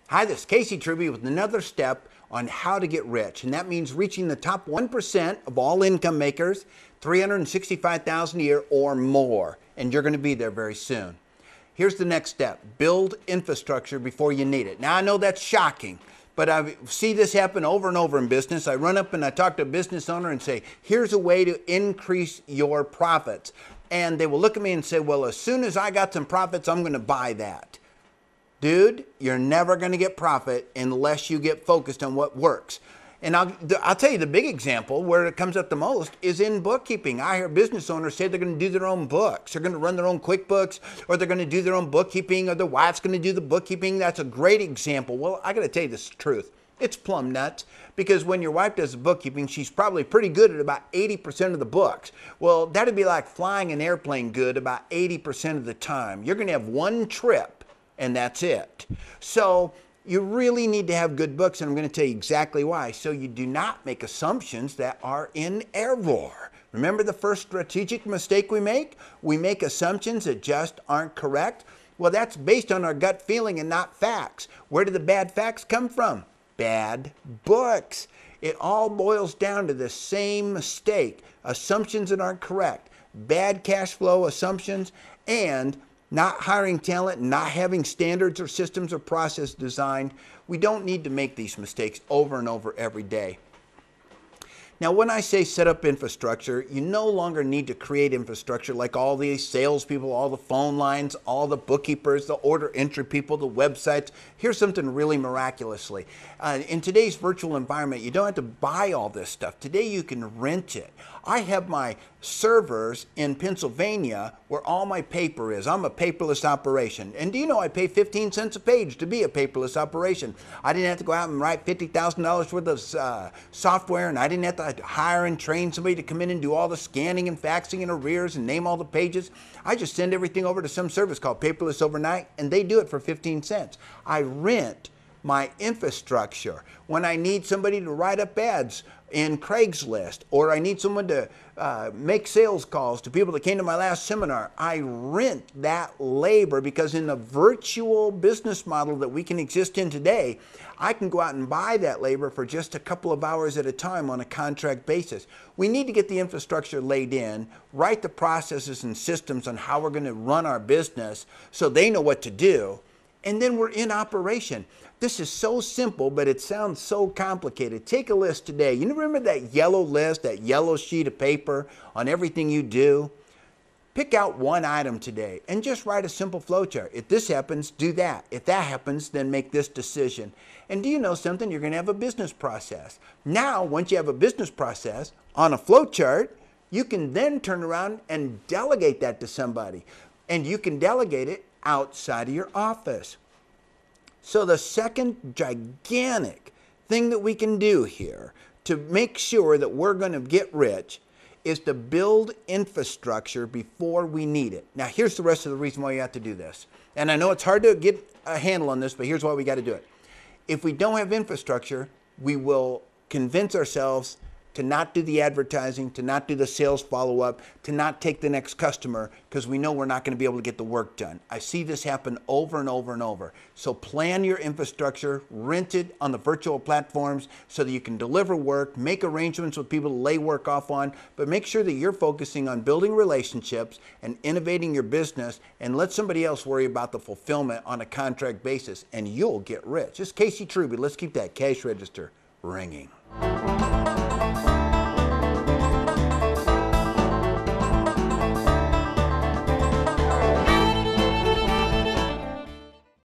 Hi, this is Casey Truby with another step on how to get rich. And that means reaching the top 1% of all income makers, $365,000 a year or more. And you're going to be there very soon. Here's the next step. Build infrastructure before you need it. Now, I know that's shocking, but I see this happen over and over in business. I run up and I talk to a business owner and say, here's a way to increase your profits. And they will look at me and say, well, as soon as I got some profits, I'm going to buy that. Dude, you're never going to get profit unless you get focused on what works. And I'll tell you the big example where it comes up the most is in bookkeeping. I hear business owners say they're going to do their own books. They're going to run their own QuickBooks, or they're going to do their own bookkeeping, or their wife's going to do the bookkeeping. That's a great example. Well, I got to tell you the truth. It's plumb nuts, because when your wife does the bookkeeping, she's probably pretty good at about 80% of the books. Well, that'd be like flying an airplane good about 80% of the time. You're going to have one trip, and that's it. So you really need to have good books, and I'm going to tell you exactly why. So you do not make assumptions that are in error. Remember the first strategic mistake we make? We make assumptions that just aren't correct. Well, that's based on our gut feeling and not facts. Where do the bad facts come from? Bad books. It all boils down to the same mistake. Assumptions that aren't correct. Bad cash flow assumptions, and not hiring talent, not having standards or systems or process designed. We don't need to make these mistakes over and over every day. Now, when I say set up infrastructure, you no longer need to create infrastructure like all the salespeople, all the phone lines, all the bookkeepers, the order entry people, the websites. Here's something really miraculously. In today's virtual environment, you don't have to buy all this stuff. Today, you can rent it. I have my servers in Pennsylvania where all my paper is. I'm a paperless operation. And do you know I pay 15 cents a page to be a paperless operation? I didn't have to go out and write $50,000 worth of software, and I didn't have to hire and train somebody to come in and do all the scanning and faxing and arrears and name all the pages. I just send everything over to some service called Paperless Overnight, and they do it for 15 cents. I rent my infrastructure. When I need somebody to write up ads in Craigslist, or I need someone to make sales calls to people that came to my last seminar, I rent that labor, because in the virtual business model that we can exist in today, I can go out and buy that labor for just a couple of hours at a time on a contract basis. We need to get the infrastructure laid in, write the processes and systems on how we're going to run our business so they know what to do, and then we're in operation. This is so simple, but it sounds so complicated. Take a list today. You remember that yellow list, that yellow sheet of paper on everything you do? Pick out one item today and just write a simple flowchart. If this happens, do that. If that happens, then make this decision. And do you know something? You're going to have a business process. Now, once you have a business process on a flowchart, you can then turn around and delegate that to somebody. And you can delegate it outside of your office. So the second gigantic thing that we can do here to make sure that we're going to get rich is to build infrastructure before we need it. Now, here's the rest of the reason why you have to do this. And I know it's hard to get a handle on this, but here's why we got to do it. If we don't have infrastructure, we will convince ourselves to not do the advertising, to not do the sales follow-up, to not take the next customer, because we know we're not going to be able to get the work done. I see this happen over and over and over. So plan your infrastructure, rent it on the virtual platforms so that you can deliver work, make arrangements with people to lay work off on, but make sure that you're focusing on building relationships and innovating your business, and let somebody else worry about the fulfillment on a contract basis, and you'll get rich. This is Casey Truby. Let's keep that cash register ringing.